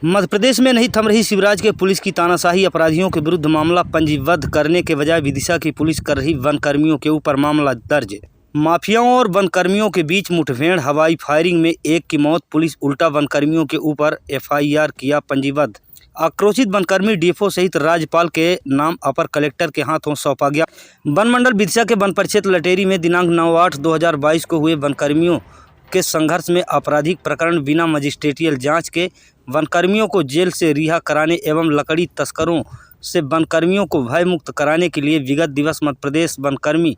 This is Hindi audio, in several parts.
मध्य प्रदेश में नहीं थम रही शिवराज के पुलिस की तानाशाही। अपराधियों के विरुद्ध मामला पंजीबद्ध करने के बजाय विदिशा की पुलिस कर रही वन कर्मियों के ऊपर मामला दर्ज। माफियाओं और वन कर्मियों के बीच मुठभेड़, हवाई फायरिंग में एक की मौत। पुलिस उल्टा वन कर्मियों के ऊपर FIR किया पंजीबद्ध। आक्रोशित वनकर्मी DFO सहित राज्यपाल के नाम अपर कलेक्टर के हाथों सौंपा गया। वन मंडल विदिशा के वन परिक्षेत्र लटेरी में दिनांक 9/8/2022 को हुए वनकर्मियों के संघर्ष में आपराधिक प्रकरण बिना मजिस्ट्रेटियल जांच के वनकर्मियों को जेल से रिहा कराने एवं लकड़ी तस्करों से वनकर्मियों को भयमुक्त कराने के लिए विगत दिवस मध्य प्रदेश वनकर्मी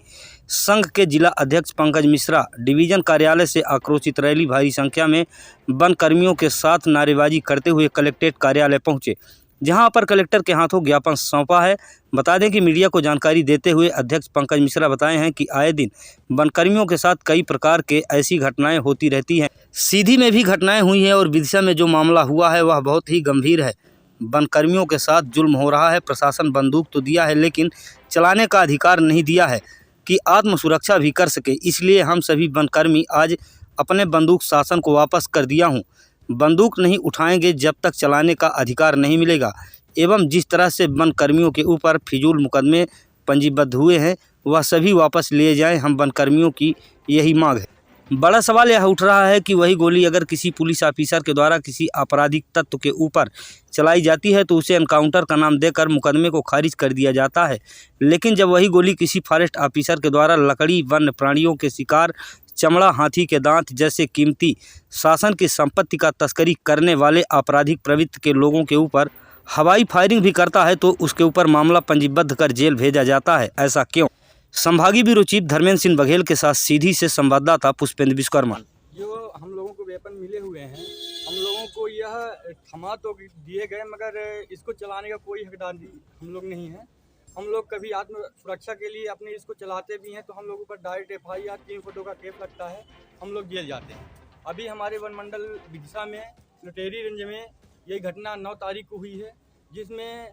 संघ के जिला अध्यक्ष पंकज मिश्रा डिवीजन कार्यालय से आक्रोशित रैली भारी संख्या में वनकर्मियों के साथ नारेबाजी करते हुए कलेक्ट्रेट कार्यालय पहुंचे, जहां अपर कलेक्टर के हाथों ज्ञापन सौंपा है। बता दें कि मीडिया को जानकारी देते हुए अध्यक्ष पंकज मिश्रा बताए हैं कि आए दिन वनकर्मियों के साथ कई प्रकार के ऐसी घटनाएं होती रहती हैं। सीधी में भी घटनाएं हुई हैं और विदिशा में जो मामला हुआ है वह बहुत ही गंभीर है। वनकर्मियों के साथ जुल्म हो रहा है। प्रशासन बंदूक तो दिया है लेकिन चलाने का अधिकार नहीं दिया है कि आत्म सुरक्षा भी कर सके। इसलिए हम सभी वनकर्मी आज अपने बंदूक शासन को वापस कर दिया हूँ। बंदूक नहीं उठाएंगे जब तक चलाने का अधिकार नहीं मिलेगा। एवं जिस तरह से वनकर्मियों के ऊपर फिजूल मुकदमे पंजीबद्ध हुए हैं वह सभी वापस लिए जाएं। हम वनकर्मियों की यही मांग है। बड़ा सवाल यह उठ रहा है कि वही गोली अगर किसी पुलिस ऑफिसर के द्वारा किसी आपराधिक तत्व के ऊपर चलाई जाती है तो उसे एनकाउंटर का नाम देकर मुकदमे को खारिज कर दिया जाता है, लेकिन जब वही गोली किसी फॉरेस्ट ऑफिसर के द्वारा लकड़ी, वन्य प्राणियों के शिकार, चमड़ा, हाथी के दांत जैसे कीमती शासन की संपत्ति का तस्करी करने वाले आपराधिक प्रवृत्ति के लोगों के ऊपर हवाई फायरिंग भी करता है तो उसके ऊपर मामला पंजीबद्ध कर जेल भेजा जाता है। ऐसा क्यों? संभागीय ब्यूरो चीफ धर्मेंद्र सिंह बघेल के साथ सीधी से संवाददाता पुष्पेंद्र विश्वकर्मा। जो हम लोगों को वेपन मिले हुए हैं, हम लोगों को यह थमा तो दिए गए मगर इसको चलाने का कोई हकदार हम लोग नहीं है। हम लोग कभी आत्म सुरक्षा के लिए अपने इसको चलाते भी हैं तो हम लोगों पर डायरेक्ट FIR 302 का केस लगता है, हम लोग जेल जाते हैं। अभी हमारे वन मंडल विदिशा में लटेरी रेंज में यही घटना 9 तारीख को हुई है, जिसमें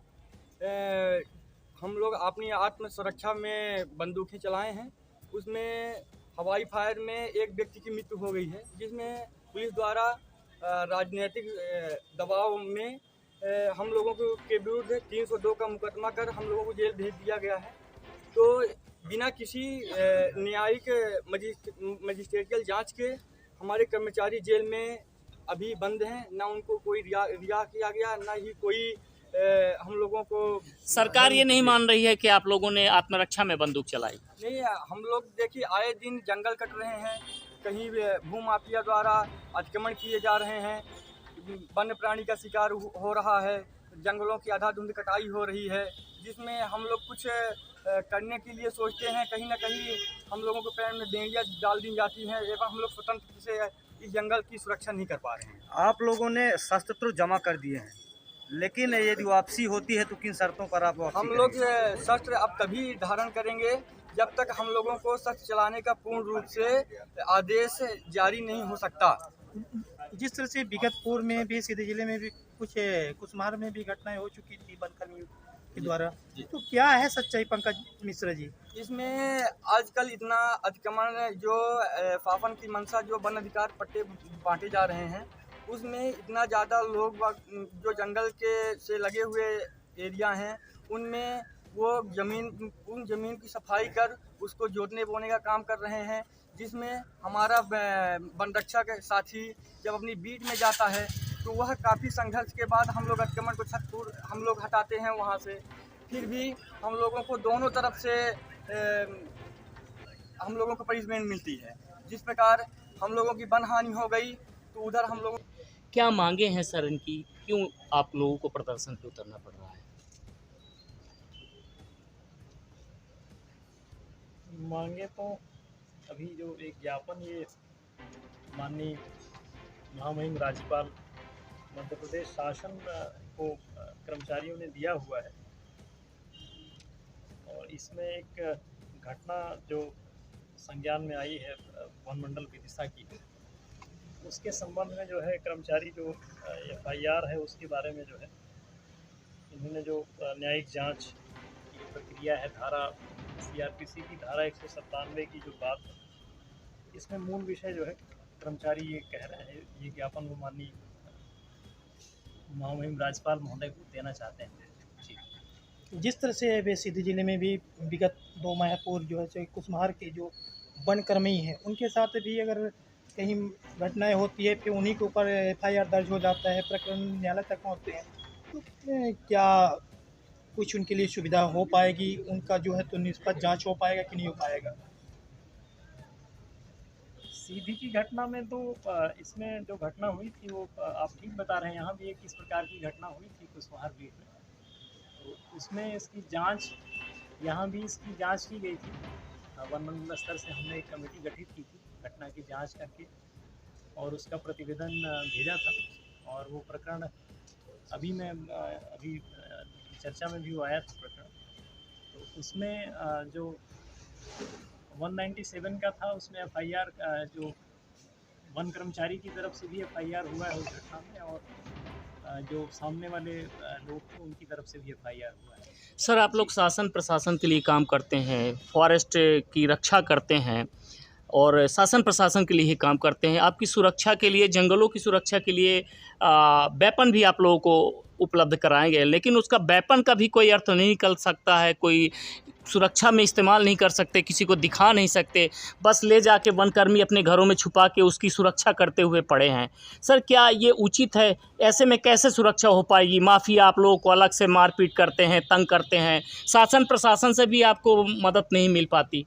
हम लोग अपनी आत्म सुरक्षा में बंदूकें चलाए हैं। उसमें हवाई फायर में एक व्यक्ति की मृत्यु हो गई है, जिसमें पुलिस द्वारा राजनीतिक दबाव में हम लोगों के विरुद्ध 302 का मुकदमा कर हम लोगों को जेल भेज दिया गया है। तो बिना किसी न्यायिक मजिस्ट्रेटियल जांच के हमारे कर्मचारी जेल में अभी बंद हैं। ना उनको कोई रिहा किया गया, ना ही कोई हम लोगों को। सरकार ये नहीं मान रही है कि आप लोगों ने आत्मरक्षा में बंदूक चलाई? नहीं, हम लोग देखिए आए दिन जंगल कट रहे हैं, कहीं भू माफिया द्वारा अतिक्रमण किए जा रहे हैं, वन्य प्राणी का शिकार हो रहा है, जंगलों की आधाधुंध कटाई हो रही है, जिसमें हम लोग कुछ करने के लिए सोचते हैं, कहीं ना कहीं हम लोगों को पैर में बेड़ियाँ डाल दी जाती हैं एवं हम लोग स्वतंत्र से इस जंगल की सुरक्षा नहीं कर पा रहे हैं। आप लोगों ने शस्त्र तो जमा कर दिए हैं, लेकिन यदि वापसी होती है तो किन शर्तों पर आप वापसी हम लोग शस्त्र अब तभी धारण करेंगे जब तक हम लोगों को शस्त्र चलाने का पूर्ण रूप से आदेश जारी नहीं हो सकता। जिस तरह से विगत पूर्व में भी सीधे जिले में भी कुछ मार में भी घटनाएं हो चुकी थी वनकर्मियों के द्वारा, तो क्या है सच्चाई पंकज मिश्रा जी? इसमें आजकल इतना अतिक्रमण जो फाफन की मंशा जो वन अधिकार पट्टे बांटे जा रहे हैं, उसमें इतना ज़्यादा लोग जो जंगल के से लगे हुए एरिया हैं उनमें वो उन ज़मीन की सफाई कर उसको जोतने बोने का काम कर रहे हैं, जिसमें हमारा वन रक्षा के साथी जब अपनी बीट में जाता है तो वह काफ़ी संघर्ष के बाद हम लोग अतिक्रमण को छतपुर हम लोग हटाते हैं वहाँ से। फिर भी हम लोगों को दोनों तरफ से हम लोगों को पनिशमेंट मिलती है। जिस प्रकार हम लोगों की वन हानि हो गई तो उधर हम लोगों क्या मांगे हैं सर इनकी? क्यों आप लोगों को प्रदर्शन पे उतरना पड़ रहा है? मांगे तो अभी जो एक ज्ञापन ये माननीय महामहिम राज्यपाल मध्य प्रदेश शासन को कर्मचारियों ने दिया हुआ है, और इसमें एक घटना जो संज्ञान में आई है वन मंडल विदिशा की, उसके संबंध में जो है कर्मचारी जो FIR है उसके बारे में जो है इन्होंने जो न्यायिक जांच की प्रक्रिया है, धारा CRPC की धारा 197 की जो बात है, इसमें मूल विषय जो है कर्मचारी ये कह रहे हैं, ये ज्ञापन वो माननीय महामहिम राज्यपाल महोदय को देना चाहते हैं। जी। जिस तरह से वे सीधी जिले में भी विगत 2 माह पूर्व जो है कुसमार के जो वनकर्मी हैं उनके साथ भी अगर कहीं घटनाएं होती है फिर उन्हीं के ऊपर एफआईआर दर्ज हो जाता है, प्रकरण न्यायालय तक पहुंचते हैं, तो क्या कुछ उनके लिए सुविधा हो पाएगी, उनका जो है तो निष्पक्ष जांच हो पाएगा कि नहीं हो पाएगा? सीधी की घटना में तो इसमें जो घटना हुई थी वो आप ठीक बता रहे हैं। यहाँ भी एक इस प्रकार की घटना हुई थी कुशवाहा ब्रीड में, तो उसमें इसकी जांच, यहाँ भी इसकी जांच की गई थी। वन मंडल स्तर से हमने एक कमेटी गठित की थी घटना की जांच करके, और उसका प्रतिवेदन भेजा था। और वो प्रकरण अभी चर्चा में भी आया था प्रकरण, तो उसमें जो 197 का था उसमें एफआईआर जो वन कर्मचारी की तरफ से भी एफआईआर हुआ है उस घटना में, और जो सामने वाले लोग थे उनकी तरफ से भी एफआईआर हुआ है। सर, आप लोग शासन प्रशासन के लिए काम करते हैं, फॉरेस्ट की रक्षा करते हैं और शासन प्रशासन के लिए ही काम करते हैं। आपकी सुरक्षा के लिए, जंगलों की सुरक्षा के लिए वेपन भी आप लोगों को उपलब्ध कराएंगे, लेकिन उसका वेपन का भी कोई अर्थ नहीं निकल सकता है, कोई सुरक्षा में इस्तेमाल नहीं कर सकते, किसी को दिखा नहीं सकते, बस ले जाके वनकर्मी अपने घरों में छुपा के उसकी सुरक्षा करते हुए पड़े हैं। सर, क्या ये उचित है? ऐसे में कैसे सुरक्षा हो पाएगी? माफिया आप लोगों को अलग से मारपीट करते हैं, तंग करते हैं, शासन प्रशासन से भी आपको मदद नहीं मिल पाती।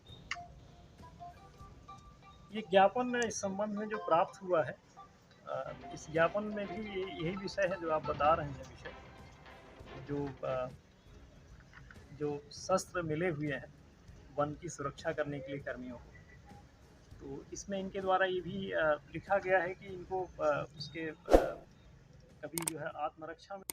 ये ज्ञापन इस संबंध में जो प्राप्त हुआ है, इस ज्ञापन में भी यही विषय है जो आप बता रहे हैं। विषय जो शस्त्र मिले हुए हैं वन की सुरक्षा करने के लिए कर्मियों को, तो इसमें इनके द्वारा ये भी लिखा गया है कि इनको उसके कभी जो है आत्मरक्षा में